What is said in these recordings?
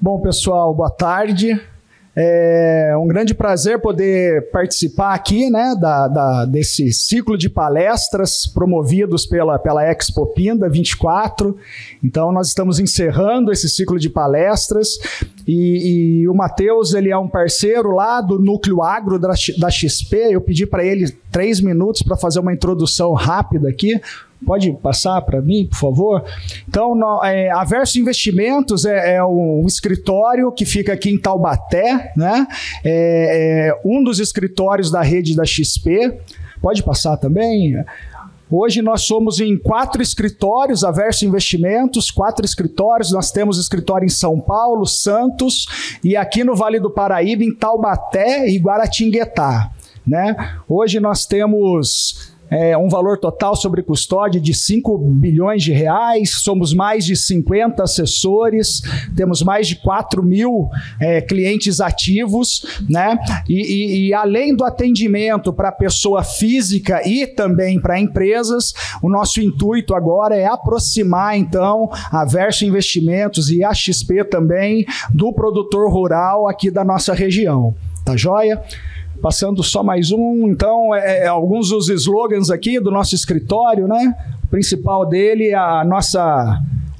Bom, pessoal, boa tarde. É um grande prazer poder participar aqui, né, desse ciclo de palestras promovidos pela Expo Pinda 24. Então, nós estamos encerrando esse ciclo de palestras e o Matheus, ele é um parceiro lá do Núcleo Agro da XP. Eu pedi para ele 3 minutos para fazer uma introdução rápida aqui. Pode passar para mim, por favor? Então, a Verso Investimentos é um escritório que fica aqui em Taubaté, né? É um dos escritórios da rede da XP. Pode passar também? Hoje nós somos em 4 escritórios, a Verso Investimentos, 4 escritórios. Nós temos escritório em São Paulo, Santos e aqui no Vale do Paraíba, em Taubaté e Guaratinguetá, né? Hoje nós temos um valor total sobre custódia de 5 bilhões de reais, somos mais de 50 assessores, temos mais de 4 mil clientes ativos, né? E além do atendimento para pessoa física e também para empresas, o nosso intuito agora é aproximar, então, a Verso Investimentos e a XP também do produtor rural aqui da nossa região. Tá joia? Passando só mais um, então, alguns dos slogans aqui do nosso escritório, né? O principal dele,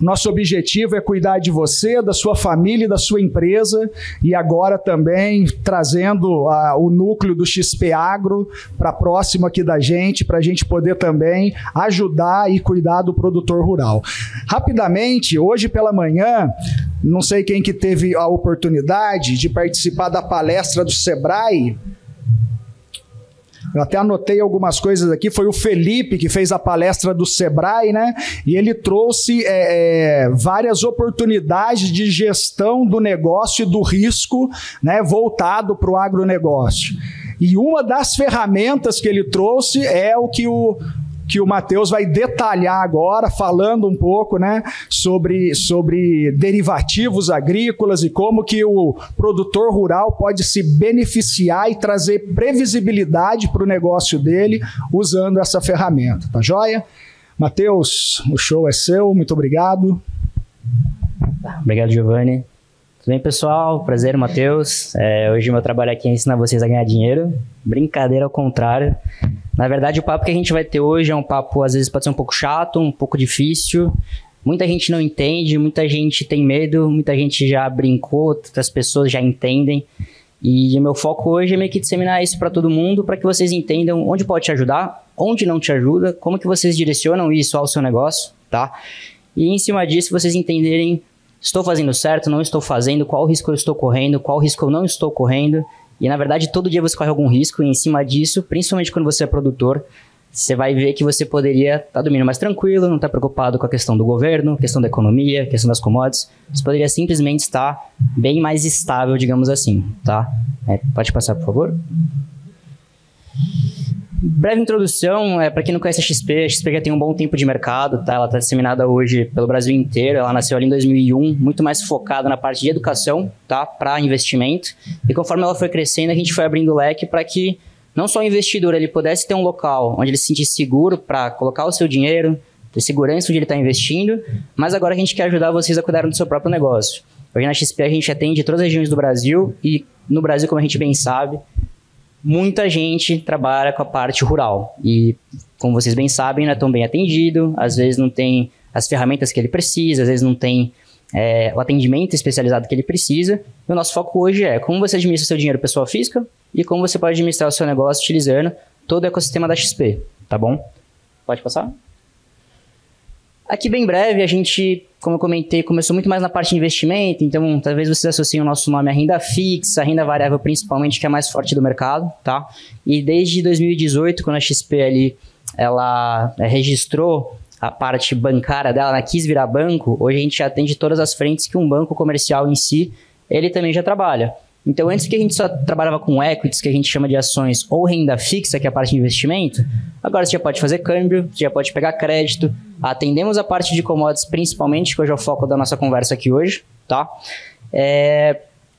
nosso objetivo é cuidar de você, da sua família e da sua empresa, e agora também trazendo o núcleo do XP Agro para próximo aqui da gente, para a gente poder também ajudar e cuidar do produtor rural. Rapidamente, hoje pela manhã, não sei quem que teve a oportunidade de participar da palestra do Sebrae. Eu até anotei algumas coisas aqui, foi o Felipe que fez a palestra do Sebrae, né? E ele trouxe várias oportunidades de gestão do negócio e do risco, né, voltado para o agronegócio. E uma das ferramentas que ele trouxe é o que o Matheus vai detalhar agora, falando um pouco, né, sobre derivativos agrícolas e como que o produtor rural pode se beneficiar e trazer previsibilidade para o negócio dele usando essa ferramenta, tá joia? Matheus, o show é seu, muito obrigado. Obrigado, Giovanni. Tudo bem, pessoal? Prazer, Matheus. Hoje o meu trabalho aqui é ensinar vocês a ganhar dinheiro. Brincadeira ao contrário. Na verdade, o papo que a gente vai ter hoje é um papo, às vezes, pode ser um pouco chato, um pouco difícil. Muita gente não entende, muita gente tem medo, muita gente já brincou, outras pessoas já entendem. E o meu foco hoje é meio que disseminar isso para todo mundo, para que vocês entendam onde pode te ajudar, onde não te ajuda, como que vocês direcionam isso ao seu negócio, tá? E em cima disso, vocês entenderem, estou fazendo certo, não estou fazendo, qual risco eu estou correndo, qual risco eu não estou correndo. E, na verdade, todo dia você corre algum risco e, em cima disso, principalmente quando você é produtor, você vai ver que você poderia estar dormindo mais tranquilo, não estar preocupado com a questão do governo, questão da economia, questão das commodities. Você poderia simplesmente estar bem mais estável, digamos assim, tá? Pode passar, por favor. Breve introdução, para quem não conhece a XP já tem um bom tempo de mercado, tá? Ela está disseminada hoje pelo Brasil inteiro, ela nasceu ali em 2001, muito mais focada na parte de educação, tá? Para investimento, e conforme ela foi crescendo, a gente foi abrindo o leque para que não só o investidor ele pudesse ter um local onde ele se sentisse seguro para colocar o seu dinheiro, ter segurança onde ele está investindo, mas agora a gente quer ajudar vocês a cuidar do seu próprio negócio. Hoje na XP a gente atende todas as regiões do Brasil, e no Brasil, como a gente bem sabe, muita gente trabalha com a parte rural e, como vocês bem sabem, não é tão bem atendido, às vezes não tem as ferramentas que ele precisa, às vezes não tem o atendimento especializado que ele precisa. E o nosso foco hoje é como você administra seu dinheiro pessoa física e como você pode administrar o seu negócio utilizando todo o ecossistema da XP, tá bom? Pode passar? Aqui bem breve, a gente, como eu comentei, começou muito mais na parte de investimento, então talvez vocês associem o nosso nome à renda fixa, à renda variável principalmente, que é a mais forte do mercado, tá? E desde 2018, quando a XP ali, ela registrou a parte bancária dela, ela quis virar banco, hoje a gente atende todas as frentes que um banco comercial em si, ele também já trabalha. Então, antes que a gente só trabalhava com equities, que a gente chama de ações, ou renda fixa, que é a parte de investimento, agora você já pode fazer câmbio, você já pode pegar crédito. Atendemos a parte de commodities, principalmente, que hoje é o foco da nossa conversa aqui hoje, tá?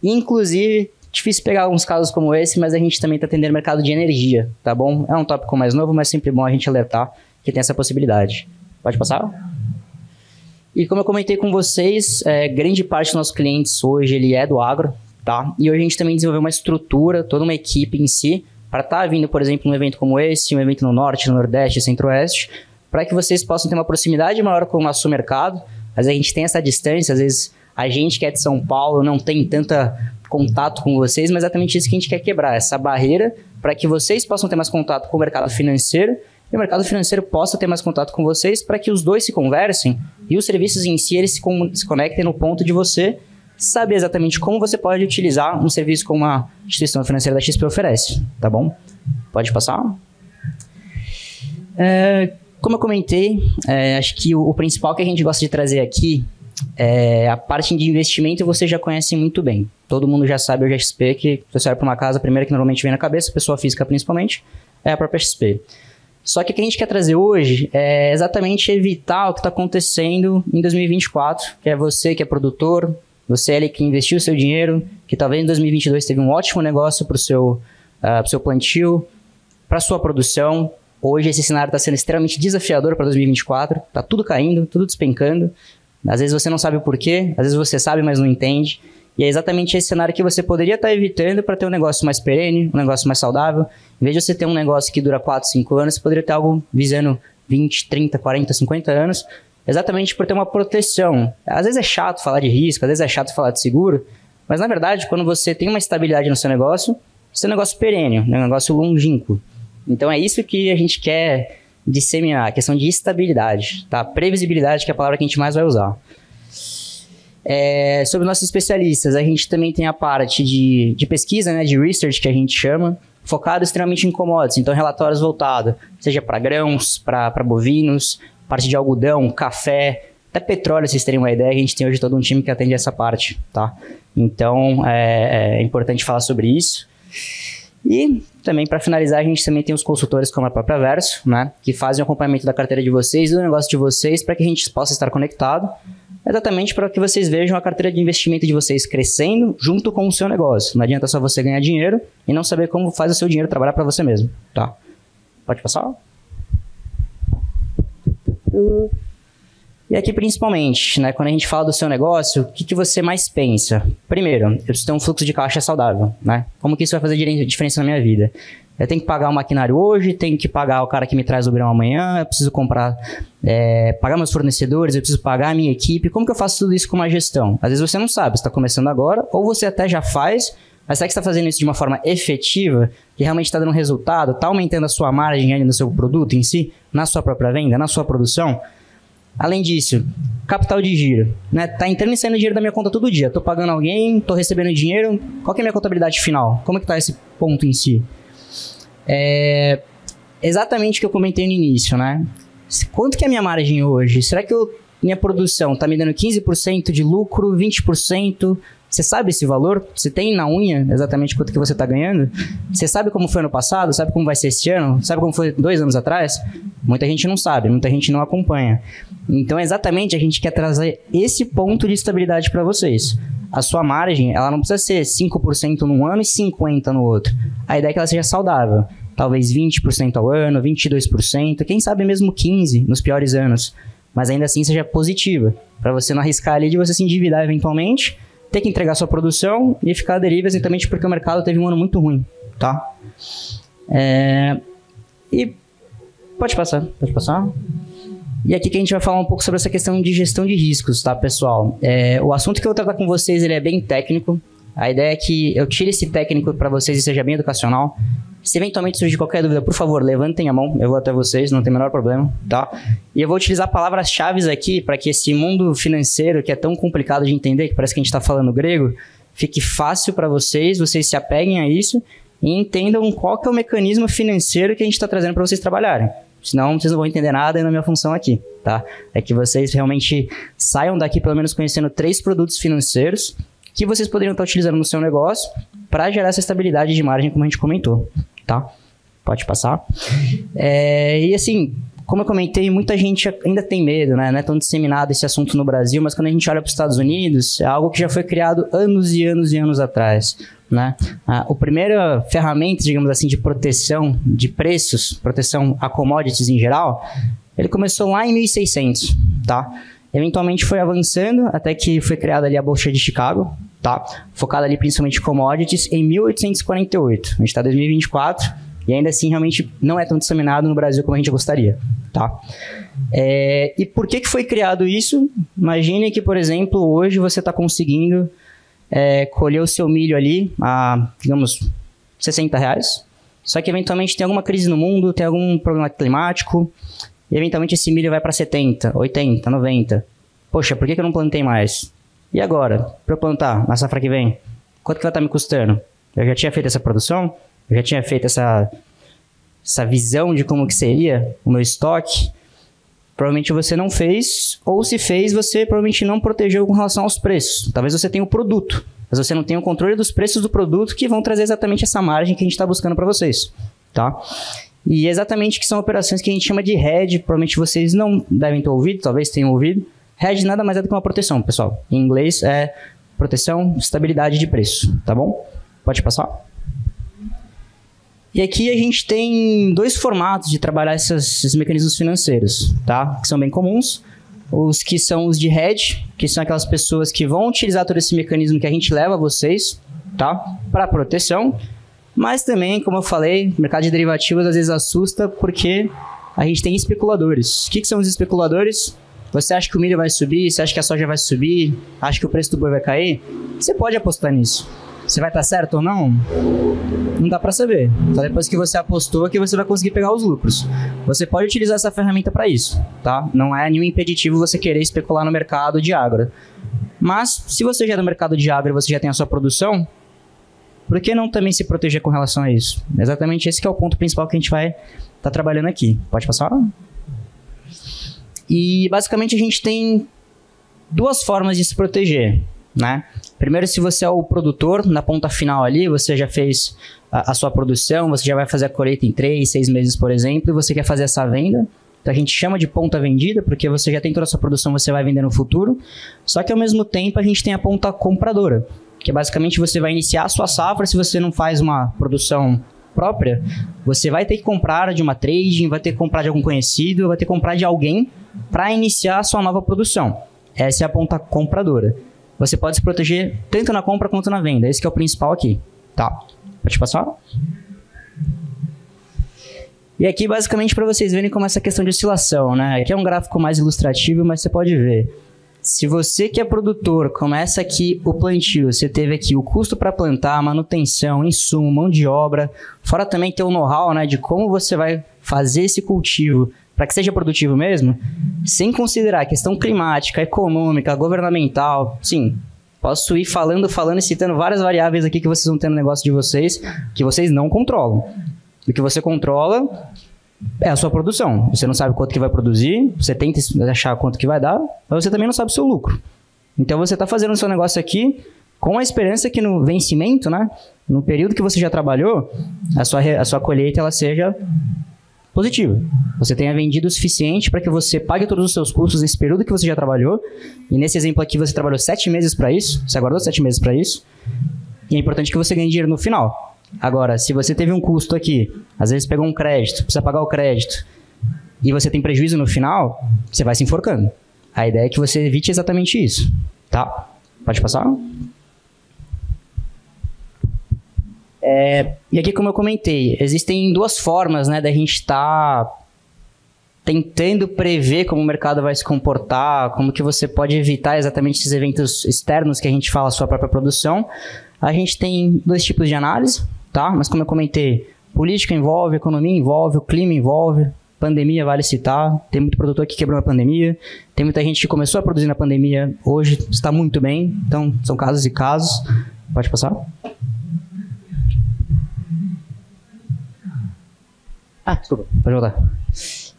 Inclusive, difícil pegar alguns casos como esse, mas a gente também está atendendo o mercado de energia, tá bom? É um tópico mais novo, mas sempre bom a gente alertar que tem essa possibilidade. Pode passar? E como eu comentei com vocês, grande parte dos nossos clientes hoje ele é do agro, tá? E hoje a gente também desenvolveu uma estrutura, toda uma equipe em si, para estar vindo, por exemplo, num evento como esse, um evento no Norte, no Nordeste, Centro-Oeste, para que vocês possam ter uma proximidade maior com o nosso mercado. Às vezes a gente tem essa distância, às vezes a gente que é de São Paulo não tem tanta contato com vocês, mas é exatamente isso que a gente quer quebrar, essa barreira, para que vocês possam ter mais contato com o mercado financeiro e o mercado financeiro possa ter mais contato com vocês para que os dois se conversem e os serviços em si eles se conectem no ponto de você saber exatamente como você pode utilizar um serviço como a instituição financeira da XP oferece, tá bom? Pode passar? Como eu comentei, acho que o principal que a gente gosta de trazer aqui é a parte de investimento vocês já conhecem muito bem. Todo mundo já sabe hoje a XP, que você olha para uma casa, a primeira que normalmente vem na cabeça, pessoa física principalmente, é a própria XP. Só que o que a gente quer trazer hoje é exatamente evitar o que está acontecendo em 2024, que é você que é produtor, você é que investiu o seu dinheiro, que talvez em 2022 teve um ótimo negócio para o seu plantio, para a sua produção. Hoje esse cenário está sendo extremamente desafiador para 2024, está tudo caindo, tudo despencando. Às vezes você não sabe o porquê, às vezes você sabe, mas não entende. E é exatamente esse cenário que você poderia estar evitando para ter um negócio mais perene, um negócio mais saudável. Em vez de você ter um negócio que dura 4, 5 anos, você poderia ter algo visando 20, 30, 40, 50 anos, exatamente por ter uma proteção. Às vezes é chato falar de risco, às vezes é chato falar de seguro, mas na verdade, quando você tem uma estabilidade no seu negócio é um negócio perene, é um negócio longínquo. Então é isso que a gente quer disseminar, a questão de estabilidade, tá? Previsibilidade, que é a palavra que a gente mais vai usar. Sobre nossos especialistas, a gente também tem a parte de pesquisa, né, de research, que a gente chama, focado extremamente em commodities, então relatórios voltados, seja para grãos, para bovinos, parte de algodão, café, até petróleo, vocês terem uma ideia, a gente tem hoje todo um time que atende essa parte, tá? Então, é importante falar sobre isso. E também, para finalizar, a gente também tem os consultores como a própria Verso, né, que fazem o acompanhamento da carteira de vocês e do negócio de vocês para que a gente possa estar conectado, exatamente para que vocês vejam a carteira de investimento de vocês crescendo junto com o seu negócio. Não adianta só você ganhar dinheiro e não saber como faz o seu dinheiro trabalhar para você mesmo, tá? Pode passar? E aqui principalmente, né, quando a gente fala do seu negócio, o que você mais pensa? Primeiro, eu preciso ter um fluxo de caixa saudável, né? Como que isso vai fazer diferença na minha vida? Eu tenho que pagar o maquinário hoje, tenho que pagar o cara que me traz o grão amanhã, eu preciso pagar meus fornecedores, eu preciso pagar a minha equipe. Como que eu faço tudo isso com uma gestão? Às vezes você não sabe, você está começando agora, ou você até já faz, mas será que você está fazendo isso de uma forma efetiva, que realmente está dando resultado, está aumentando a sua margem ainda no seu produto em si, na sua própria venda, na sua produção? Além disso, capital de giro, né? Tá entrando e saindo dinheiro da minha conta todo dia. Tô pagando alguém, tô recebendo dinheiro. Qual que é a minha contabilidade final? Como é que tá esse ponto em si? Exatamente o que eu comentei no início, né? Quanto que é a minha margem hoje? Será que minha produção tá me dando 15% de lucro, 20%? Você sabe esse valor? Você tem na unha exatamente quanto que você está ganhando? Você sabe como foi ano passado? Sabe como vai ser esse ano? Sabe como foi 2 anos atrás? Muita gente não sabe, muita gente não acompanha. Então, exatamente, a gente quer trazer esse ponto de estabilidade para vocês. A sua margem, ela não precisa ser 5% num ano e 50% no outro. A ideia é que ela seja saudável. Talvez 20% ao ano, 22%, quem sabe mesmo 15% nos piores anos. Mas ainda assim seja positiva, para você não arriscar ali de você se endividar eventualmente, ter que entregar sua produção e ficar à deriva exatamente porque o mercado teve um ano muito ruim, tá? E pode passar. E aqui que a gente vai falar um pouco sobre essa questão de gestão de riscos, tá, pessoal? O assunto que eu vou tratar com vocês, ele é bem técnico. A ideia é que eu tire esse técnico para vocês e seja bem educacional. Se eventualmente surgir qualquer dúvida, por favor, levantem a mão, eu vou até vocês, não tem o menor problema, tá? E eu vou utilizar palavras-chave aqui para que esse mundo financeiro, que é tão complicado de entender, que parece que a gente está falando grego, fique fácil para vocês se apeguem a isso e entendam qual que é o mecanismo financeiro que a gente está trazendo para vocês trabalharem. Senão, vocês não vão entender nada na minha função aqui, tá? É que vocês realmente saiam daqui pelo menos conhecendo 3 produtos financeiros que vocês poderiam estar utilizando no seu negócio para gerar essa estabilidade de margem, como a gente comentou, tá? Pode passar. E assim, como eu comentei, muita gente ainda tem medo, né? Não é tão disseminado esse assunto no Brasil, mas quando a gente olha para os Estados Unidos, é algo que já foi criado anos e anos e anos atrás, né? A primeira ferramenta, digamos assim, de proteção de preços, proteção a commodities em geral, ele começou lá em 1600, tá? Eventualmente foi avançando até que foi criada ali a Bolsa de Chicago, tá? Focada ali principalmente em commodities em 1848. A gente está em 2024 e ainda assim realmente não é tão disseminado no Brasil como a gente gostaria, tá? E por que foi criado isso? Imagine que, por exemplo, hoje você está conseguindo colher o seu milho ali a, digamos, R$60. Só que eventualmente tem alguma crise no mundo, tem algum problema climático, e eventualmente esse milho vai para 70, 80, 90. Poxa, por que eu não plantei mais? E agora? Para eu plantar na safra que vem? Quanto que vai estar me custando? Eu já tinha feito essa produção? Eu já tinha feito essa visão de como que seria o meu estoque? Provavelmente você não fez, ou se fez, você provavelmente não protegeu com relação aos preços. Talvez você tenha o produto, mas você não tenha o controle dos preços do produto que vão trazer exatamente essa margem que a gente está buscando para vocês, tá? E exatamente que são operações que a gente chama de hedge, provavelmente vocês não devem ter ouvido, talvez tenham ouvido. Hedge nada mais é do que uma proteção, pessoal. Em inglês é proteção, estabilidade de preço, tá bom? Pode passar. E aqui a gente tem dois formatos de trabalhar esses mecanismos financeiros, tá? Que são bem comuns. Os que são os de hedge, que são aquelas pessoas que vão utilizar todo esse mecanismo que a gente leva a vocês, tá? Para proteção. Mas também, como eu falei, o mercado de derivativos às vezes assusta porque a gente tem especuladores. O que são os especuladores? Você acha que o milho vai subir? Você acha que a soja vai subir? Acha que o preço do boi vai cair? Você pode apostar nisso. Você vai estar certo ou não? Não dá para saber. Só depois que você apostou que você vai conseguir pegar os lucros. Você pode utilizar essa ferramenta para isso, tá? Não é nenhum impeditivo você querer especular no mercado de agro. Mas, se você já é no mercado de agro e você já tem a sua produção, por que não também se proteger com relação a isso? Exatamente esse que é o ponto principal que a gente vai estar trabalhando aqui. Pode passar? E basicamente a gente tem duas formas de se proteger, né? Primeiro, se você é o produtor, na ponta final ali, você já fez a sua produção, você já vai fazer a colheita em 3, 6 meses, por exemplo, e você quer fazer essa venda. Então a gente chama de ponta vendida, porque você já tem toda a sua produção, você vai vender no futuro. Só que ao mesmo tempo a gente tem a ponta compradora, que basicamente você vai iniciar a sua safra. Se você não faz uma produção própria, você vai ter que comprar de uma trading, vai ter que comprar de algum conhecido, vai ter que comprar de alguém para iniciar a sua nova produção. Essa é a ponta compradora. Você pode se proteger tanto na compra quanto na venda. Esse que é o principal aqui, tá? Pode passar? E aqui basicamente para vocês verem como essa questão de oscilação, né? Aqui é um gráfico mais ilustrativo, mas você pode ver. Se você que é produtor, começa aqui o plantio, você teve aqui o custo para plantar, manutenção, insumo, mão de obra, fora também ter o know-how, né, de como você vai fazer esse cultivo para que seja produtivo mesmo, sem considerar a questão climática, econômica, governamental. Sim, posso ir falando e citando várias variáveis aqui que vocês vão ter no negócio de vocês, que vocês não controlam. O que você controla é a sua produção. Você não sabe quanto que vai produzir, você tenta achar quanto que vai dar, mas você também não sabe o seu lucro. Então você está fazendo o seu negócio aqui com a esperança que no vencimento, né, no período que você já trabalhou, a sua colheita ela seja positiva. Você tenha vendido o suficiente para que você pague todos os seus custos nesse período que você já trabalhou. E nesse exemplo aqui você trabalhou 7 meses para isso, você aguardou 7 meses para isso. E é importante que você ganhe dinheiro no final. Agora, se você teve um custo aqui, às vezes pegou um crédito, precisa pagar o crédito, e você tem prejuízo no final, você vai se enforcando. A ideia é que você evite exatamente isso, tá? Pode passar? E aqui, como eu comentei, existem duas formas, né, da gente estar tentando prever como o mercado vai se comportar, como que você pode evitar exatamente esses eventos externos que a gente fala, a sua própria produção. A gente tem dois tipos de análise, tá? Mas como eu comentei, política envolve, economia envolve, o clima envolve, pandemia vale citar, tem muito produtor que quebrou na pandemia, tem muita gente que começou a produzir na pandemia, hoje está muito bem, então são casos e casos. Pode passar? Desculpa, pode voltar.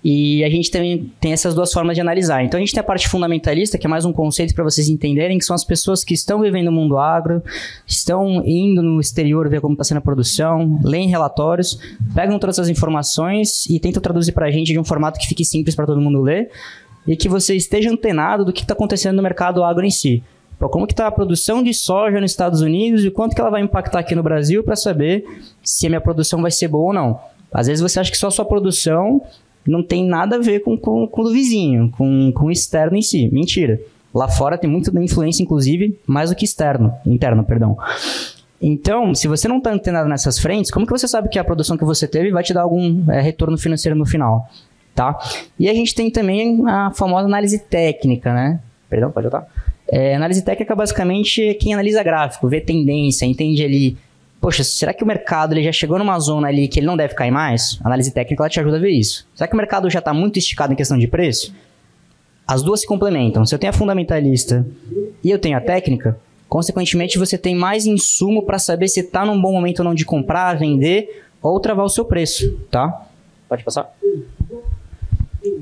E a gente também tem essas duas formas de analisar. Então a gente tem a parte fundamentalista, que é mais um conceito para vocês entenderem, que são as pessoas que estão vivendo o mundo agro, estão indo no exterior ver como está sendo a produção, leem relatórios, pegam todas essas informações e tentam traduzir para a gente de um formato que fique simples para todo mundo ler e que você esteja antenado do que está acontecendo no mercado agro em si. Como que está a produção de soja nos Estados Unidos e quanto que ela vai impactar aqui no Brasil para saber se a minha produção vai ser boa ou não. Às vezes você acha que só a sua produção não tem nada a ver com o do vizinho, com o externo em si. Mentira. Lá fora tem muita influência, inclusive, mais do que interno, perdão. Então, se você não está antenado nessas frentes, como que você sabe que a produção que você teve vai te dar algum retorno financeiro no final? Tá? E a gente tem também a famosa análise técnica, né? Perdão, pode voltar? Análise técnica, basicamente, é quem analisa gráfico, vê tendência, entende ali, poxa, será que o mercado ele já chegou numa zona ali que ele não deve cair mais? A análise técnica ela te ajuda a ver isso. Será que o mercado já está muito esticado em questão de preço? As duas se complementam. Se eu tenho a fundamentalista e eu tenho a técnica, consequentemente você tem mais insumo para saber se está num bom momento ou não de comprar, vender ou travar o seu preço, tá? Pode passar?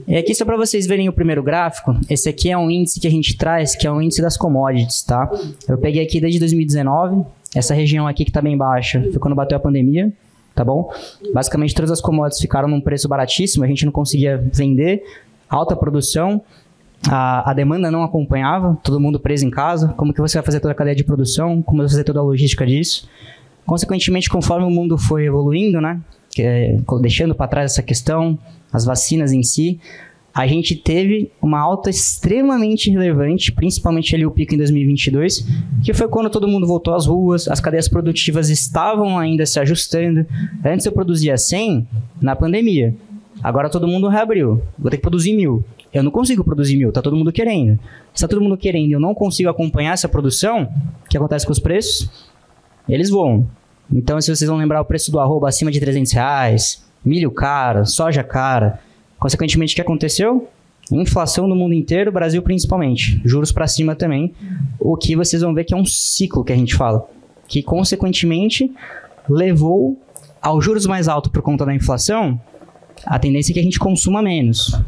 E aqui só para vocês verem o primeiro gráfico, esse aqui é um índice que a gente traz, que é o índice das commodities, tá? Eu peguei aqui desde 2019, essa região aqui que está bem baixa, foi quando bateu a pandemia, tá bom? Basicamente todas as commodities ficaram num preço baratíssimo, a gente não conseguia vender, alta produção, a demanda não acompanhava, todo mundo preso em casa, como que você vai fazer toda a cadeia de produção, como você vai fazer toda a logística disso? Consequentemente, conforme o mundo foi evoluindo, né, deixando para trás essa questão, as vacinas em si, a gente teve uma alta extremamente relevante, principalmente ali o pico em 2022, que foi quando todo mundo voltou às ruas, as cadeias produtivas estavam ainda se ajustando. Antes eu produzia 100 na pandemia, agora todo mundo reabriu, vou ter que produzir 1000. Eu não consigo produzir 1000, tá todo mundo querendo. Se tá todo mundo querendo e eu não consigo acompanhar essa produção, o que acontece com os preços? Eles voam. Então, se vocês vão lembrar o preço do arroba acima de R$300, milho caro, soja cara, consequentemente o que aconteceu? Inflação no mundo inteiro, Brasil principalmente, juros para cima também, o que vocês vão ver que é um ciclo que a gente fala, que consequentemente levou aos juros mais altos por conta da inflação, a tendência é que a gente consuma menos.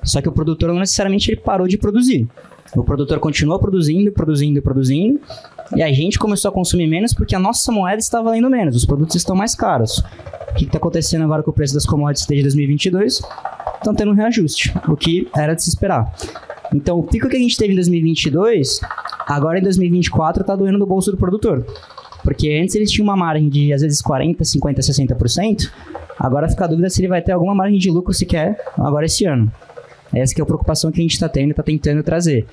Só que o produtor não necessariamente ele parou de produzir. O produtor continuou produzindo, e a gente começou a consumir menos porque a nossa moeda está valendo menos, os produtos estão mais caros. O que está acontecendo agora com o preço das commodities desde 2022? Estão tendo um reajuste, o que era de se esperar. Então, o pico que a gente teve em 2022, agora em 2024 está doendo no bolso do produtor. Porque antes ele tinha uma margem de, às vezes, 40%, 50%, 60%, agora fica a dúvida se ele vai ter alguma margem de lucro sequer agora esse ano. Essa que é a preocupação que a gente está tendo e está tentando trazer.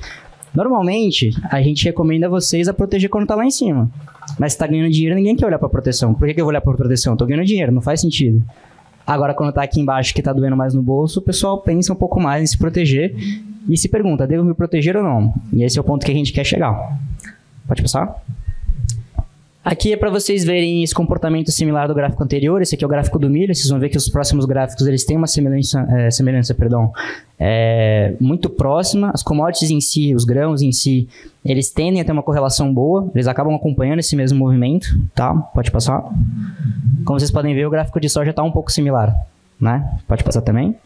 Normalmente, a gente recomenda vocês a proteger quando está lá em cima. Mas se está ganhando dinheiro, ninguém quer olhar para a proteção. Por que eu vou olhar para a proteção? Estou ganhando dinheiro, não faz sentido. Agora, quando está aqui embaixo, que está doendo mais no bolso, o pessoal pensa um pouco mais em se proteger e se pergunta, devo me proteger ou não? E esse é o ponto que a gente quer chegar. Pode passar? Aqui é para vocês verem esse comportamento similar do gráfico anterior. Esse aqui é o gráfico do milho. Vocês vão ver que os próximos gráficos eles têm uma semelhança muito próxima. As commodities em si, os grãos em si, eles tendem a ter uma correlação boa. Eles acabam acompanhando esse mesmo movimento. Tá? Pode passar. Como vocês podem ver, o gráfico de soja está um pouco similar. Né? Pode passar também.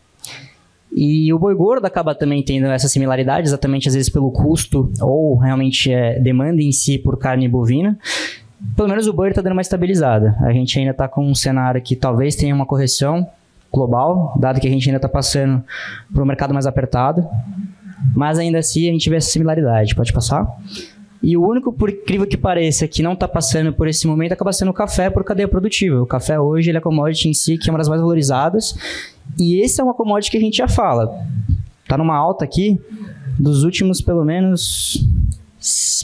E o boi gordo acaba também tendo essa similaridade, exatamente às vezes pelo custo ou realmente demanda em si por carne bovina. Pelo menos o boi está dando uma estabilizada. A gente ainda está com um cenário que talvez tenha uma correção global, dado que a gente ainda está passando por um mercado mais apertado. Mas ainda assim a gente vê essa similaridade. Pode passar? E o único, por incrível que pareça, que não está passando por esse momento acaba sendo o café por cadeia produtiva. O café hoje ele é a commodity em si que é uma das mais valorizadas. E esse é uma commodity que a gente já fala. Está numa alta aqui dos últimos pelo menos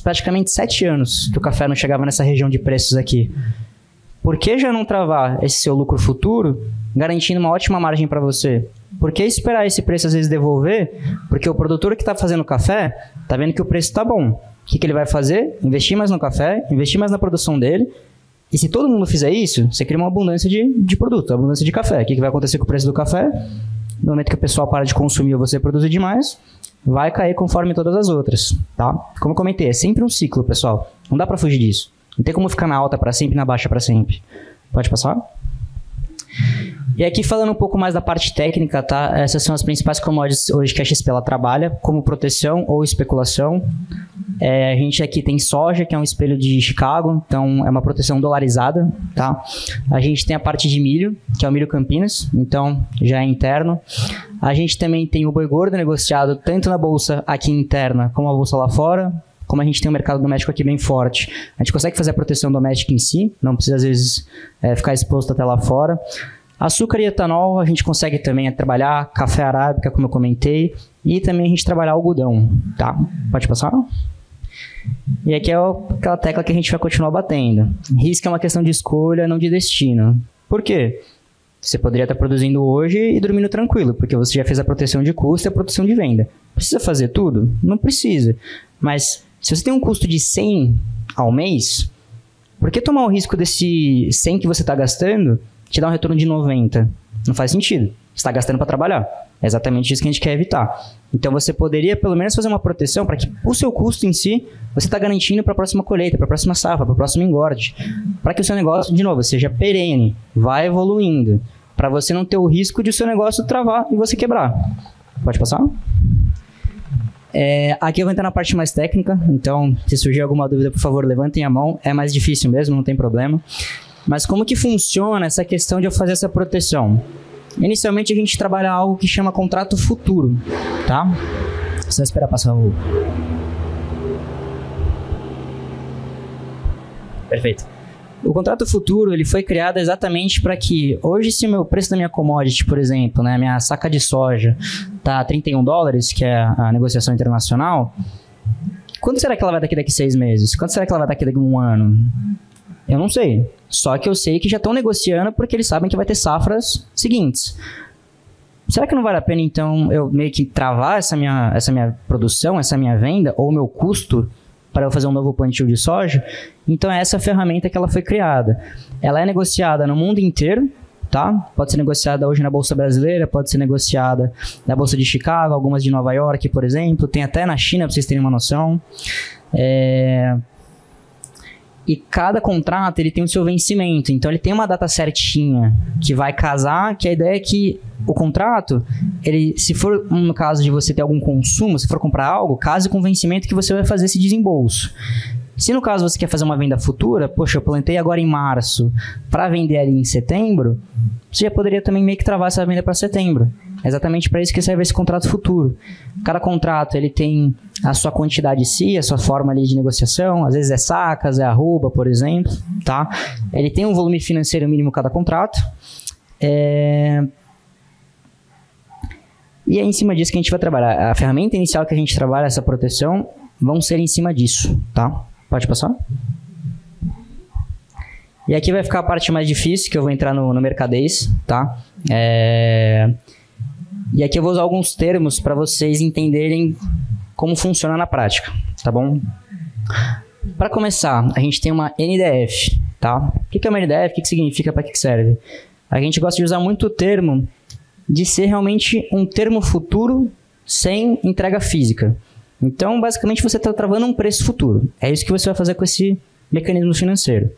praticamente 7 anos que o café não chegava nessa região de preços aqui. Por que já não travar esse seu lucro futuro, garantindo uma ótima margem para você? Por que esperar esse preço às vezes devolver? Porque o produtor que está fazendo café está vendo que o preço está bom. O que ele vai fazer? Investir mais no café, investir mais na produção dele. E se todo mundo fizer isso, você cria uma abundância de produto, abundância de café. O que vai acontecer com o preço do café? No momento que o pessoal para de consumir ou você produzir demais, vai cair conforme todas as outras, tá? Como eu comentei, é sempre um ciclo, pessoal. Não dá pra fugir disso. Não tem como ficar na alta pra sempre e na baixa pra sempre. Pode passar? E aqui falando um pouco mais da parte técnica, tá? Essas são as principais commodities hoje que a XP ela trabalha, como proteção ou especulação. A gente aqui tem soja, que é um espelho de Chicago, então é uma proteção dolarizada, tá? A gente tem a parte de milho, que é o milho Campinas, então já é interno. A gente também tem o boi gordo negociado tanto na bolsa aqui interna como a bolsa lá fora. Como a gente tem um mercado doméstico aqui bem forte, a gente consegue fazer a proteção doméstica em si, não precisa às vezes ficar exposto até lá fora. Açúcar e etanol a gente consegue também trabalhar, café arábica, como eu comentei, e também a gente trabalhar algodão, tá? Pode passar? E aqui é aquela tecla que a gente vai continuar batendo. Risco é uma questão de escolha, não de destino. Por quê? Você poderia estar produzindo hoje e dormindo tranquilo, porque você já fez a proteção de custo e a proteção de venda. Precisa fazer tudo? Não precisa. Mas se você tem um custo de 100 ao mês, por que tomar o risco desse 100 que você está gastando te dar um retorno de 90? Não faz sentido. Você está gastando para trabalhar. É exatamente isso que a gente quer evitar. Então você poderia pelo menos fazer uma proteção para que o seu custo em si, você está garantindo para a próxima colheita, para a próxima safra, para o próximo engorde. Para que o seu negócio, de novo, seja perene, vá evoluindo. Para você não ter o risco de o seu negócio travar e você quebrar. Pode passar? Aqui eu vou entrar na parte mais técnica, então se surgir alguma dúvida, por favor, levantem a mão. É mais difícil mesmo, não tem problema. Mas como que funciona essa questão de eu fazer essa proteção? Inicialmente a gente trabalha algo que chama contrato futuro, tá? Só esperar passar o... Perfeito. O contrato futuro, ele foi criado exatamente para que, hoje, se o preço da minha commodity, por exemplo, né, minha saca de soja, tá a $31, que é a negociação internacional, quanto será que ela vai daqui 6 meses? Quanto será que ela vai daqui 1 ano? Eu não sei. Só que eu sei que já estão negociando porque eles sabem que vai ter safras seguintes. Será que não vale a pena, então, eu meio que travar essa minha produção, essa minha venda, ou meu custo para eu fazer um novo plantio de soja? Então é essa ferramenta que ela foi criada. Ela é negociada no mundo inteiro, tá? Pode ser negociada hoje na Bolsa Brasileira, pode ser negociada na Bolsa de Chicago, algumas de Nova York, por exemplo. Tem até na China, para vocês terem uma noção. E cada contrato ele tem o seu vencimento, então ele tem uma data certinha que vai casar, que a ideia é que o contrato, ele, se for no caso de você ter algum consumo, se for comprar algo, case com o vencimento que você vai fazer esse desembolso. Se no caso você quer fazer uma venda futura, poxa, eu plantei agora em março para vender ali em setembro, você já poderia também meio que travar essa venda para setembro. É exatamente para isso que serve esse contrato futuro. Cada contrato ele tem a sua quantidade em si, a sua forma ali de negociação, às vezes é sacas, é arroba, por exemplo, tá? Ele tem um volume financeiro mínimo cada contrato. E é em cima disso que a gente vai trabalhar. A ferramenta inicial que a gente trabalha, essa proteção, vão ser em cima disso, tá? Pode passar? E aqui vai ficar a parte mais difícil, que eu vou entrar no mercadês, tá? E aqui eu vou usar alguns termos para vocês entenderem como funciona na prática, tá bom? Para começar, a gente tem uma NDF, tá? O que é uma NDF? O que significa? Para que serve? A gente gosta de usar muito o termo de ser realmente um termo futuro sem entrega física. Então, basicamente, você está travando um preço futuro. É isso que você vai fazer com esse mecanismo financeiro.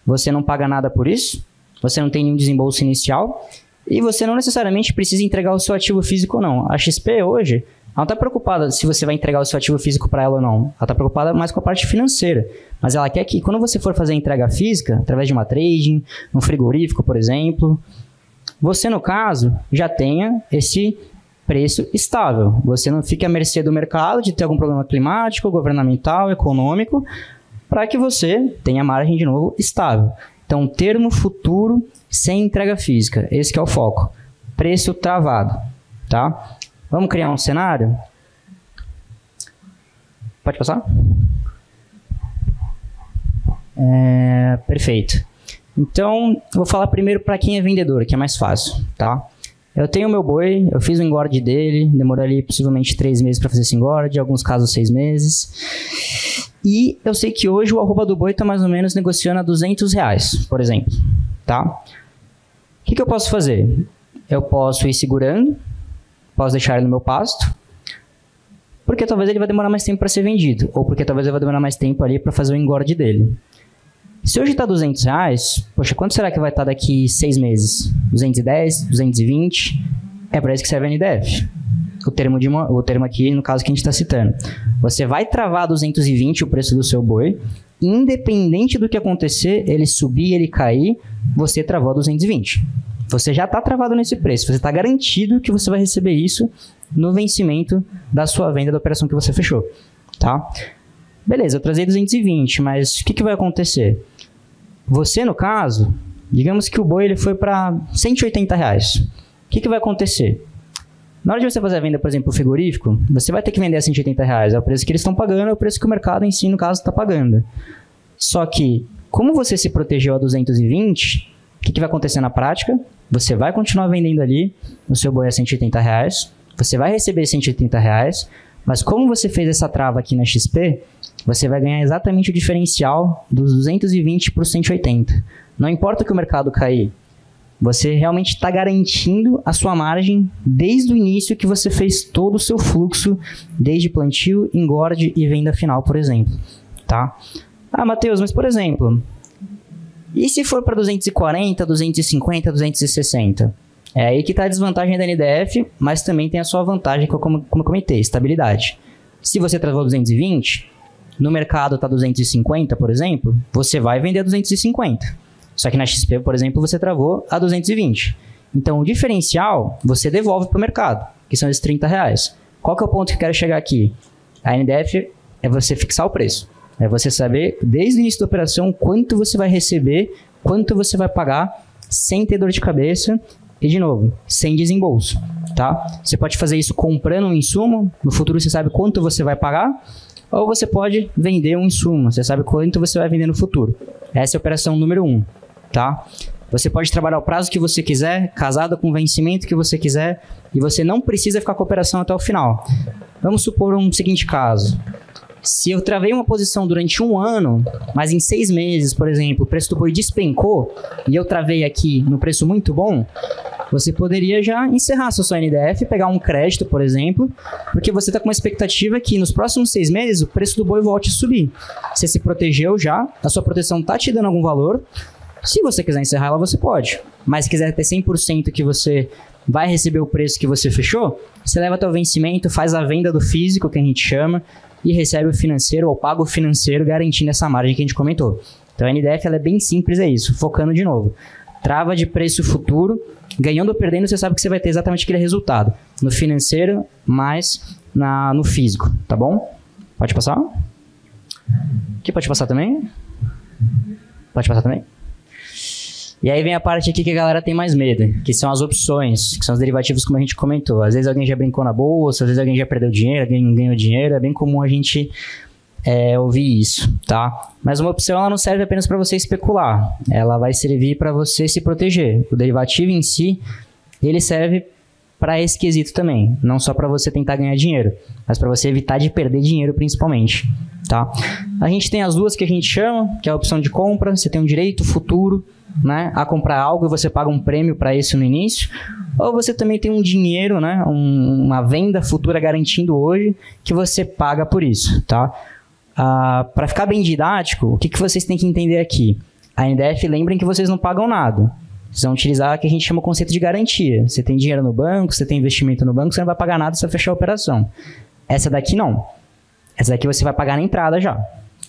Você não paga nada por isso, você não tem nenhum desembolso inicial e você não necessariamente precisa entregar o seu ativo físico ou não. A XP hoje, ela não está preocupada se você vai entregar o seu ativo físico para ela ou não. Ela está preocupada mais com a parte financeira. Mas ela quer que quando você for fazer a entrega física, através de uma trading, um frigorífico, por exemplo, você, no caso, já tenha esse preço estável. Você não fique à mercê do mercado de ter algum problema climático, governamental, econômico, para que você tenha margem de novo estável. Então, termo futuro sem entrega física. Esse que é o foco. Preço travado, tá? Vamos criar um cenário? Pode passar? Perfeito. Então, eu vou falar primeiro para quem é vendedor, que é mais fácil, tá? Eu tenho o meu boi, eu fiz o engorde dele, demorou ali possivelmente 3 meses para fazer esse engorde, em alguns casos 6 meses. E eu sei que hoje o arroba do boi está mais ou menos negociando a R$200, por exemplo, tá? O que eu posso fazer? Eu posso ir segurando, posso deixar ele no meu pasto, porque talvez ele vai demorar mais tempo para ser vendido, ou porque talvez ele vai demorar mais tempo ali para fazer o engorde dele. Se hoje está R$200, poxa, quanto será que vai estar daqui 6 meses? 210, 220? É para isso que serve a NDF. O termo aqui, no caso que a gente está citando. Você vai travar 220 o preço do seu boi, independente do que acontecer, ele subir, ele cair, você travou 220. Você já está travado nesse preço, você está garantido que você vai receber isso no vencimento da sua venda da operação que você fechou, tá? Beleza, eu trazei 220, mas o que vai acontecer? Você, no caso, Digamos que o boi ele foi para R$180. O que vai acontecer? Na hora de você fazer a venda, por exemplo, o frigorífico, você vai ter que vender a R$180. É o preço que eles estão pagando, é o preço que o mercado em si, no caso, está pagando. Só que, como você se protegeu a 220, o que vai acontecer na prática? Você vai continuar vendendo ali o seu boi a R$180, você vai receber R$180, mas como você fez essa trava aqui na XP, você vai ganhar exatamente o diferencial dos 220 para os 180. Não importa que o mercado cair, você realmente está garantindo a sua margem desde o início que você fez todo o seu fluxo, desde plantio, engorde e venda final, por exemplo. Tá? Ah, Matheus, mas por exemplo, e se for para 240, 250, 260? É aí que está a desvantagem da NDF, mas também tem a sua vantagem, como eu comentei, estabilidade. Se você travou 220, no mercado está 250, por exemplo, você vai vender a 250. Só que na XP, por exemplo, você travou a 220. Então, o diferencial, você devolve para o mercado, que são esses R$30. Qual que é o ponto que eu quero chegar aqui? A NDF é você fixar o preço. É você saber, desde o início da operação, quanto você vai receber, quanto você vai pagar, sem ter dor de cabeça e, de novo, sem desembolso. Tá? Você pode fazer isso comprando um insumo, no futuro você sabe quanto você vai pagar, ou você pode vender um insumo, você sabe quanto você vai vender no futuro. Essa é a operação número 1. Tá? Você pode trabalhar o prazo que você quiser, casado com o vencimento que você quiser, e você não precisa ficar com a operação até o final. Vamos supor um seguinte caso. Se eu travei uma posição durante 1 ano, mas em 6 meses, por exemplo, o preço do boi despencou, e eu travei aqui no preço muito bom, você poderia já encerrar a sua NDF, pegar um crédito, por exemplo, porque você está com uma expectativa que nos próximos 6 meses o preço do boi volte a subir. Você se protegeu já, a sua proteção está te dando algum valor. Se você quiser encerrar ela, você pode. Mas se quiser ter 100% que você vai receber o preço que você fechou, você leva até o vencimento, faz a venda do físico, que a gente chama, e recebe o financeiro ou paga o financeiro, garantindo essa margem que a gente comentou. Então a NDF ela é bem simples, é isso. Focando de novo. Trava de preço futuro, ganhando ou perdendo, você sabe que você vai ter exatamente aquele resultado. No financeiro, mais no físico, tá bom? Pode passar? Aqui pode passar também? Pode passar também? E aí vem a parte aqui que a galera tem mais medo, que são as opções, que são os derivativos como a gente comentou. Às vezes alguém já brincou na bolsa, às vezes alguém já perdeu dinheiro, alguém ganhou dinheiro, é bem comum a gente ouvir isso, tá? Mas uma opção ela não serve apenas para você especular, ela vai servir para você se proteger. O derivativo em si, ele serve para esse quesito também, não só para você tentar ganhar dinheiro, mas para você evitar de perder dinheiro principalmente, tá? A gente tem as duas que a gente chama, que é a opção de compra, você tem um direito futuro, né, a comprar algo e você paga um prêmio para isso no início, ou você também tem um dinheiro, né, uma venda futura garantindo hoje que você paga por isso, tá? Para ficar bem didático, o que vocês têm que entender aqui? A NDF, lembrem que vocês não pagam nada. Vocês vão utilizar o que a gente chama o conceito de garantia. Você tem dinheiro no banco, você tem investimento no banco, você não vai pagar nada se você fechar a operação. Essa daqui não. Essa daqui você vai pagar na entrada já.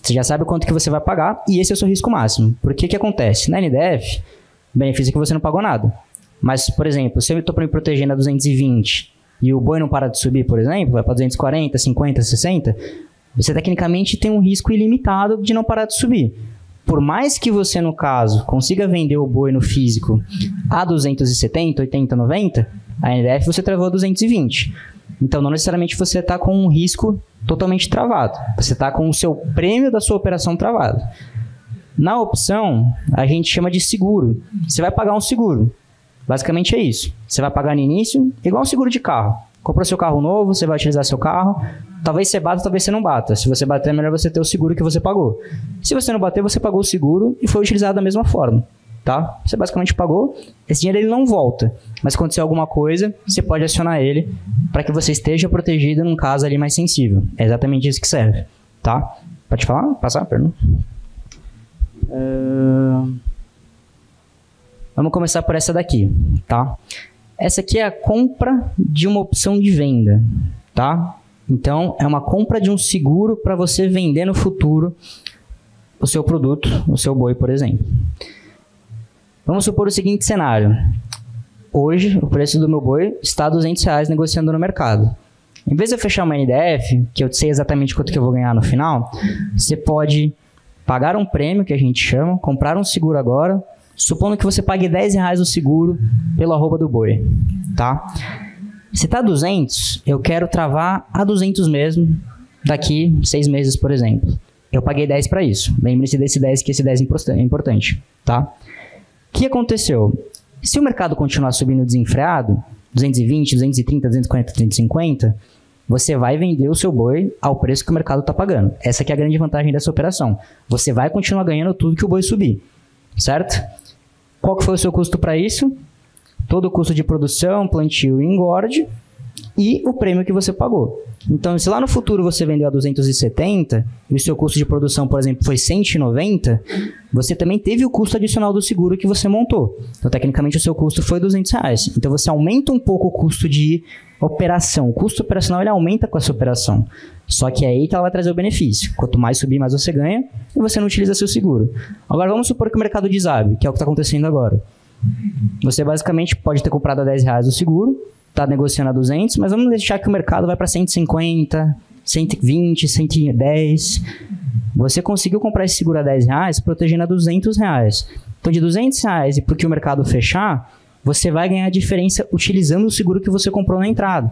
Você já sabe o quanto que você vai pagar e esse é o seu risco máximo. Por que acontece? Na NDF, o benefício é que você não pagou nada. Mas, por exemplo, se eu estou me protegendo a 220 e o boi não para de subir, por exemplo, vai para 240, 50, 60, você tecnicamente tem um risco ilimitado de não parar de subir. Por mais que você, no caso, consiga vender o boi no físico a 270, 80, 90, a NDF você travou a 220. Então, não necessariamente você está com um risco totalmente travado. Você está com o seu prêmio da sua operação travado. Na opção, a gente chama de seguro. Você vai pagar um seguro. Basicamente é isso. Você vai pagar no início, igual um seguro de carro. Comprou seu carro novo, você vai utilizar seu carro. Talvez você bata, talvez você não bata. Se você bater, é melhor você ter o seguro que você pagou. Se você não bater, você pagou o seguro e foi utilizado da mesma forma. Tá? Você basicamente pagou, esse dinheiro ele não volta, mas se acontecer alguma coisa, você pode acionar ele para que você esteja protegido num caso ali mais sensível. É exatamente isso que serve, tá? Pode falar? Passar, pergunta. Vamos começar por essa daqui, tá? Essa aqui é a compra de uma opção de venda, tá? Então, é uma compra de um seguro para você vender no futuro o seu produto, o seu boi, por exemplo. Vamos supor o seguinte cenário. Hoje, o preço do meu boi está a R$200 negociando no mercado. Em vez de eu fechar uma NDF, que eu sei exatamente quanto que eu vou ganhar no final, você pode pagar um prêmio, que a gente chama, comprar um seguro agora, Supondo que você pague R$10 o seguro pelo @do_boi, tá? Se tá 200, eu quero travar a 200 mesmo daqui 6 meses, por exemplo. Eu paguei 10 para isso. Lembre-se desse 10, que esse 10 é importante, tá? O que aconteceu? Se o mercado continuar subindo desenfreado, 220, 230, 240, 250, você vai vender o seu boi ao preço que o mercado está pagando. Essa que é a grande vantagem dessa operação. Você vai continuar ganhando tudo que o boi subir, certo? Qual que foi o seu custo para isso? Todo o custo de produção, plantio e engorde e o prêmio que você pagou. Então, se lá no futuro você vendeu a 270 e o seu custo de produção, por exemplo, foi 190, você também teve o custo adicional do seguro que você montou. Então, tecnicamente, o seu custo foi R$200. Então, você aumenta um pouco o custo de operação. O custo operacional ele aumenta com essa operação. Só que é aí que ela vai trazer o benefício. Quanto mais subir, mais você ganha e você não utiliza seu seguro. Agora, vamos supor que o mercado desabe, que é o que está acontecendo agora. Você basicamente pode ter comprado a R$10 o seguro, está negociando a 200, mas vamos deixar que o mercado vai para 150, 120, 110. Você conseguiu comprar esse seguro a R$10, protegendo a R$200. Então, de R$200 e porque o mercado fechar, você vai ganhar a diferença utilizando o seguro que você comprou na entrada,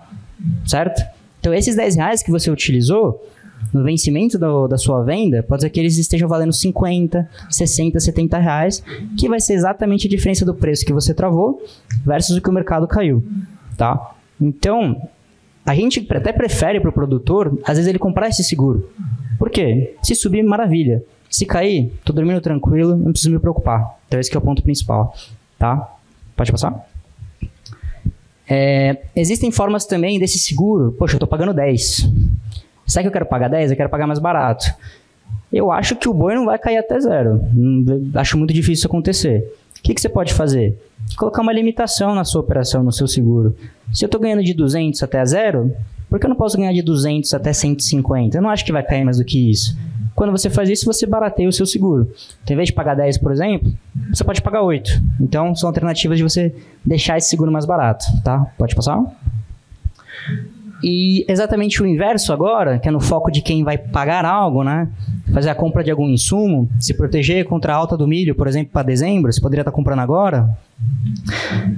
certo? Então, esses R$10 que você utilizou, no vencimento da sua venda, pode ser que eles estejam valendo 50, 60, 70 reais, que vai ser exatamente a diferença do preço que você travou versus o que o mercado caiu, tá? Então, a gente até prefere para o produtor, às vezes, ele comprar esse seguro. Por quê? Se subir, maravilha. Se cair, tô dormindo tranquilo, não preciso me preocupar. Então, esse que é o ponto principal, tá? Pode passar? Existem formas também desse seguro. Poxa, eu tô pagando 10. Será que eu quero pagar 10? Eu quero pagar mais barato. Eu acho que o boi não vai cair até 0. Acho muito difícil isso acontecer. O que você pode fazer? Colocar uma limitação na sua operação, no seu seguro. Se eu estou ganhando de 200 até 0, por que eu não posso ganhar de 200 até 150? Eu não acho que vai cair mais do que isso. Quando você faz isso, você barateia o seu seguro. Então, em vez de pagar 10, por exemplo, você pode pagar 8. Então, são alternativas de você deixar esse seguro mais barato, tá? Pode passar? E exatamente o inverso agora, que é no foco de quem vai pagar algo, né? Fazer a compra de algum insumo, se proteger contra a alta do milho, por exemplo, para dezembro, você poderia estar comprando agora.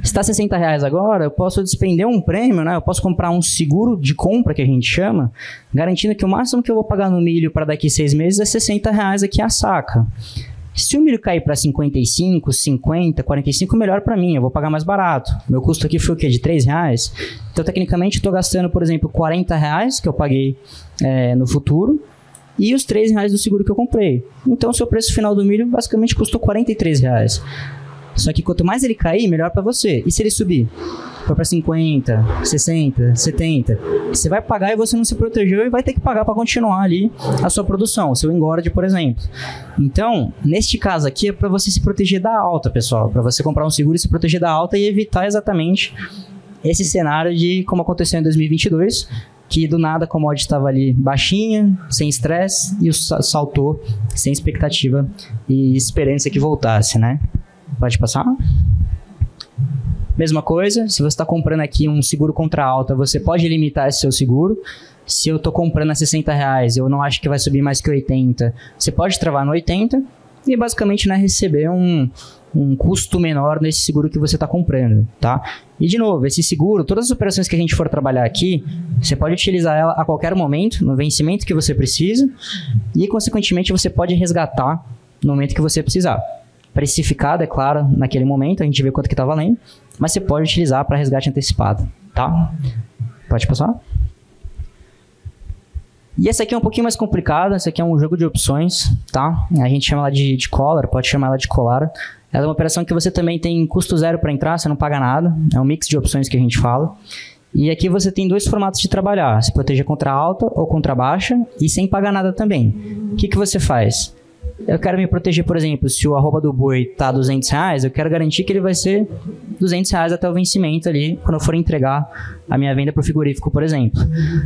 Se está R$60 agora, eu posso despender um prêmio, né? Eu posso comprar um seguro de compra, que a gente chama, garantindo que o máximo que eu vou pagar no milho para daqui 6 meses é R$60 aqui a saca. Se o milho cair para 55, 50, 45, melhor para mim, eu vou pagar mais barato. Meu custo aqui foi o quê? De R$3? Então, tecnicamente, eu estou gastando, por exemplo, R$40 que eu paguei no futuro e os R$3 do seguro que eu comprei. Então, o seu preço final do milho basicamente custou R$43. Só que quanto mais ele cair, melhor para você. E se ele subir? For para 50, 60, 70, você vai pagar e você não se protegeu e vai ter que pagar para continuar ali a sua produção, o seu engorde, por exemplo. Então, neste caso aqui é para você se proteger da alta, pessoal. Para você comprar um seguro e se proteger da alta e evitar exatamente esse cenário de como aconteceu em 2022, que do nada a commodity estava ali baixinha, sem estresse, e saltou sem expectativa e esperança que voltasse, né? Pode passar? Mesma coisa, se você está comprando aqui um seguro contra alta, você pode limitar esse seu seguro. Se eu estou comprando a R$60, eu não acho que vai subir mais que 80, você pode travar no 80 e basicamente, né, receber um custo menor nesse seguro que você está comprando, tá? E de novo, esse seguro, todas as operações que a gente for trabalhar aqui, você pode utilizar ela a qualquer momento, no vencimento que você precisa e, consequentemente, você pode resgatar no momento que você precisar. Precificado, é claro, naquele momento, a gente vê quanto que está valendo, mas você pode utilizar para resgate antecipado, tá? Pode passar? E essa aqui é um pouquinho mais complicada, essa aqui é um jogo de opções, tá? A gente chama ela de collar, pode chamar ela de colar. Ela é uma operação que você também tem custo zero para entrar, você não paga nada, é um mix de opções que a gente fala. E aqui você tem 2 formatos de trabalhar, se proteger contra alta ou contra baixa e sem pagar nada também. O que você faz? Eu quero me proteger, por exemplo, se o @do boi está R$200, eu quero garantir que ele vai ser R$200 até o vencimento ali, quando eu for entregar a minha venda para o frigorífico, por exemplo.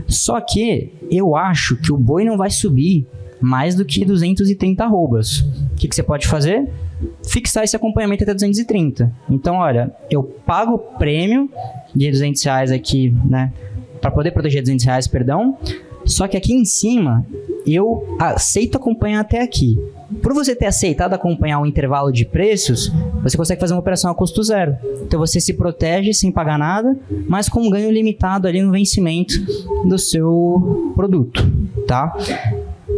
Só que eu acho que o boi não vai subir mais do que 230 arrobas. O que você pode fazer? Fixar esse acompanhamento até 230. Então, olha, eu pago o prêmio de R$200 aqui, né, para poder proteger R$200, perdão. Só que aqui em cima, eu aceito acompanhar até aqui. Por você ter aceitado acompanhar um intervalo de preços, você consegue fazer uma operação a custo zero. Então você se protege sem pagar nada, mas com um ganho limitado ali no vencimento do seu produto, tá?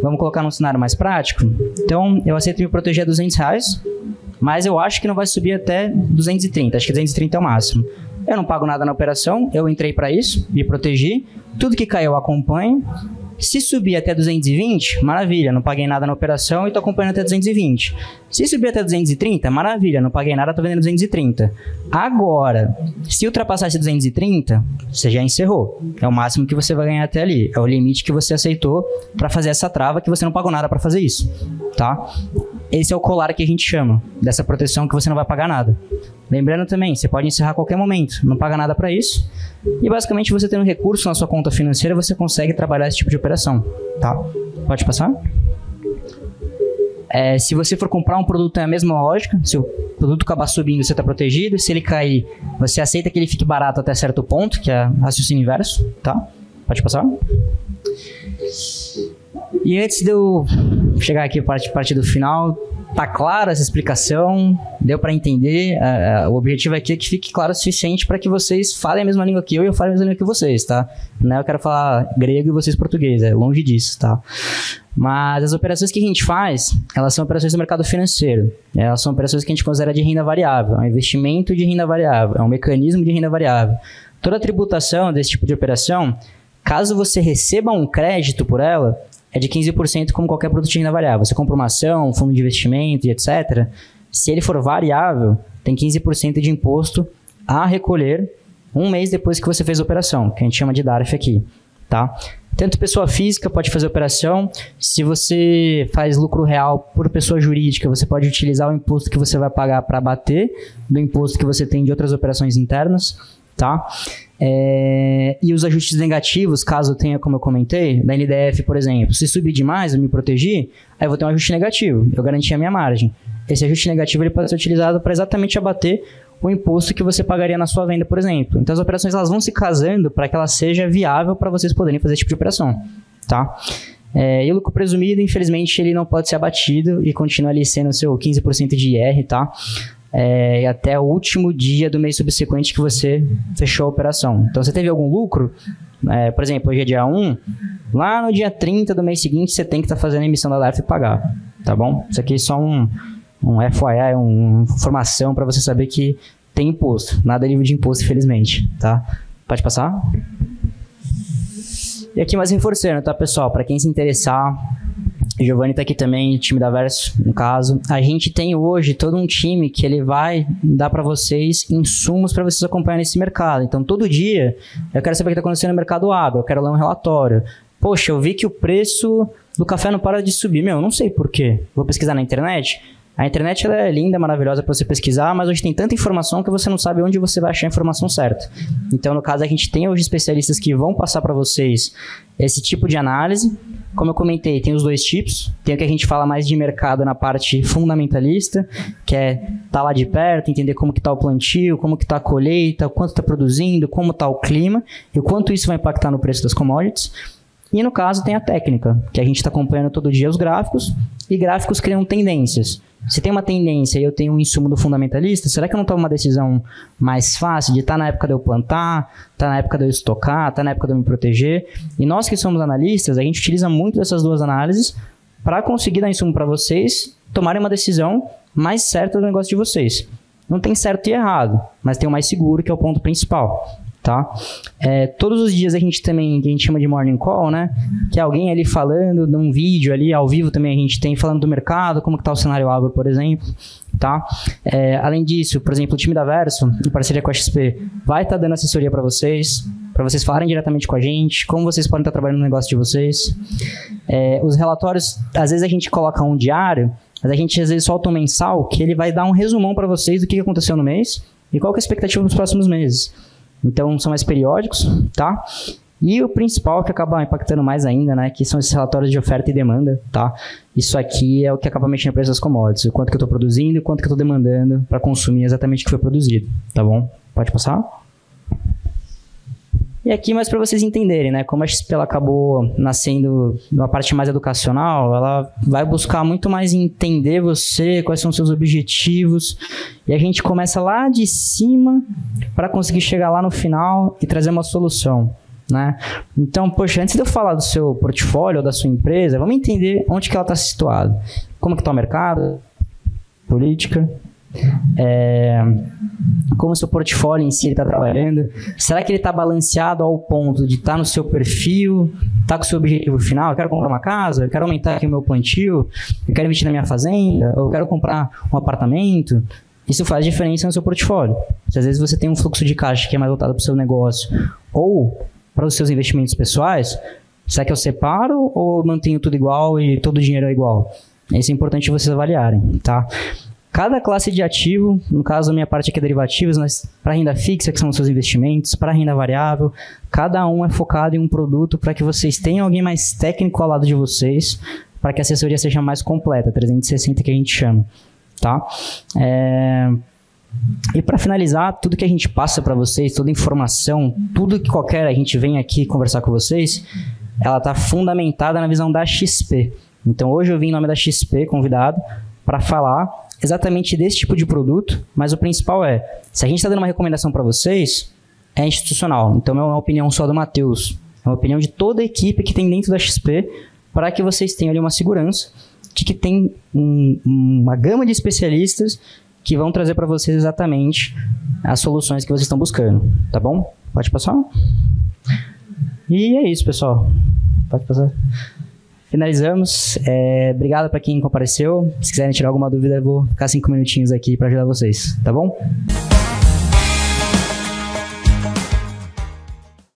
Vamos colocar num cenário mais prático? Então, eu aceito me proteger a R$200, mas eu acho que não vai subir até 230, acho que 230 é o máximo. Eu não pago nada na operação, eu entrei para isso, me protegi, tudo que caiu eu acompanho. Se subir até 220, maravilha, não paguei nada na operação e estou acompanhando até 220. Se subir até 230, maravilha, não paguei nada, estou vendendo 230. Agora, se ultrapassar esse 230, você já encerrou. É o máximo que você vai ganhar até ali. É o limite que você aceitou para fazer essa trava, que você não pagou nada para fazer isso, tá? Esse é o colar que a gente chama, dessa proteção que você não vai pagar nada. Lembrando também, você pode encerrar a qualquer momento, não paga nada para isso. E basicamente você tendo recurso na sua conta financeira, você consegue trabalhar esse tipo de operação, tá? Pode passar? Se você for comprar um produto, é a mesma lógica. Se o produto acabar subindo, você está protegido. Se ele cair, você aceita que ele fique barato até certo ponto, que é raciocínio inverso, tá? Pode passar? E antes de eu chegar aqui a parte do final, tá clara essa explicação? Deu para entender? O objetivo aqui é que fique claro o suficiente para que vocês falem a mesma língua que eu e eu fale a mesma língua que vocês, tá? Não é eu quero falar grego e vocês português, é longe disso, tá? Mas as operações que a gente faz, elas são operações do mercado financeiro. Elas são operações que a gente considera de renda variável. É um investimento de renda variável, é um mecanismo de renda variável. Toda a tributação desse tipo de operação, caso você receba um crédito por ela, é de 15% como qualquer produto de renda variável. Você compra uma ação, um fundo de investimento e etc. Se ele for variável, tem 15% de imposto a recolher um mês depois que você fez a operação, que a gente chama de DARF aqui, tá? Tanto pessoa física pode fazer operação. Se você faz lucro real por pessoa jurídica, você pode utilizar o imposto que você vai pagar para abater do imposto que você tem de outras operações internas, tá? E os ajustes negativos, caso tenha, como eu comentei, da NDF, por exemplo, se subir demais, eu me protegi, aí eu vou ter um ajuste negativo, eu garanti a minha margem. Esse ajuste negativo ele pode ser utilizado para exatamente abater o imposto que você pagaria na sua venda, por exemplo. Então as operações elas vão se casando para que ela seja viável para vocês poderem fazer esse tipo de operação, tá? E o lucro presumido, infelizmente, ele não pode ser abatido e continua ali sendo o seu 15% de IR, tá? E até o último dia do mês subsequente que você fechou a operação. Então, você teve algum lucro, por exemplo, hoje é dia 1, lá no dia 30 do mês seguinte, você tem que estar fazendo a emissão da DARF e pagar, tá bom? Isso aqui é só um FYI, uma informação para você saber que tem imposto. Nada é livre de imposto, infelizmente, tá? Pode passar? E aqui mais reforçando, tá, pessoal? Para quem se interessar, o Giovanni está aqui também, time da Verso, no caso. A gente tem hoje todo um time que ele vai dar para vocês insumos para vocês acompanharem esse mercado. Então, todo dia, eu quero saber o que está acontecendo no mercado agro, eu quero ler um relatório. Poxa, eu vi que o preço do café não para de subir. Meu, não sei por quê. Vou pesquisar na internet. A internet ela é linda, maravilhosa para você pesquisar, mas hoje tem tanta informação que você não sabe onde você vai achar a informação certa. Então, no caso, a gente tem hoje especialistas que vão passar para vocês esse tipo de análise. Como eu comentei, tem os dois tipos. Tem o que a gente fala mais de mercado na parte fundamentalista, que é estar lá de perto, entender como que está o plantio, como que está a colheita, o quanto está produzindo, como está o clima e o quanto isso vai impactar no preço das commodities. E no caso tem a técnica, que a gente está acompanhando todo dia os gráficos, e gráficos criam tendências. Se tem uma tendência e eu tenho um insumo do fundamentalista, será que eu não tomo uma decisão mais fácil de estar na época de eu plantar, estar na época de eu estocar, estar na época de eu me proteger? E nós que somos analistas, a gente utiliza muito dessas duas análises para conseguir dar insumo para vocês tomarem uma decisão mais certa do negócio de vocês. Não tem certo e errado, mas tem o mais seguro, que é o ponto principal. Tá? Todos os dias a gente também, que a gente chama de morning call, né? Que é alguém ali falando num vídeo ali, ao vivo também a gente tem, falando do mercado, como que tá o cenário agro, por exemplo, tá? Além disso, por exemplo, o time da Verso, em parceria com a XP, vai estar dando assessoria para vocês falarem diretamente com a gente, como vocês podem estar trabalhando no negócio de vocês. Os relatórios, às vezes a gente coloca um diário, mas a gente às vezes solta um mensal, que ele vai dar um resumão para vocês do que aconteceu no mês e qual que é a expectativa nos próximos meses. Então, são mais periódicos, tá? E o principal que acaba impactando mais ainda, né? Que são esses relatórios de oferta e demanda, tá? Isso aqui é o que acaba mexendo no preço das commodities. O quanto que eu estou produzindo e o quanto que eu estou demandando para consumir exatamente o que foi produzido, tá bom? Pode passar? E aqui mais para vocês entenderem, né? Como a XP ela acabou nascendo numa parte mais educacional, ela vai buscar muito mais entender você, quais são os seus objetivos, e a gente começa lá de cima para conseguir chegar lá no final e trazer uma solução, né? Então, poxa, antes de eu falar do seu portfólio ou da sua empresa, vamos entender onde que ela está situada. Como que está o mercado, política, como o seu portfólio em si está trabalhando. Será que ele está balanceado ao ponto de estar no seu perfil, estar com o seu objetivo final? Eu quero comprar uma casa, eu quero aumentar aqui o meu plantio, eu quero investir na minha fazenda, ou eu quero comprar um apartamento. Isso faz diferença no seu portfólio. Se às vezes você tem um fluxo de caixa que é mais voltado para o seu negócio ou para os seus investimentos pessoais, será que eu separo ou eu mantenho tudo igual e todo o dinheiro é igual? Isso é importante vocês avaliarem, tá? Cada classe de ativo, no caso a minha parte aqui é derivativos, mas para renda fixa, que são os seus investimentos, para renda variável, cada um é focado em um produto para que vocês tenham alguém mais técnico ao lado de vocês, para que a assessoria seja mais completa, 360 que a gente chama, tá? E para finalizar, tudo que a gente passa para vocês, toda informação, tudo que qualquer a gente vem aqui conversar com vocês, ela está fundamentada na visão da XP. Então hoje eu vim em nome da XP, convidado, para falar exatamente desse tipo de produto, mas o principal se a gente está dando uma recomendação para vocês, é institucional. Então não é uma opinião só do Matheus, é uma opinião de toda a equipe que tem dentro da XP, para que vocês tenham ali uma segurança de que tem uma gama de especialistas que vão trazer para vocês exatamente as soluções que vocês estão buscando, tá bom? Pode passar? E é isso, pessoal. Pode passar. Finalizamos. Obrigado para quem compareceu. Se quiserem tirar alguma dúvida, eu vou ficar 5 minutinhos aqui para ajudar vocês, tá bom?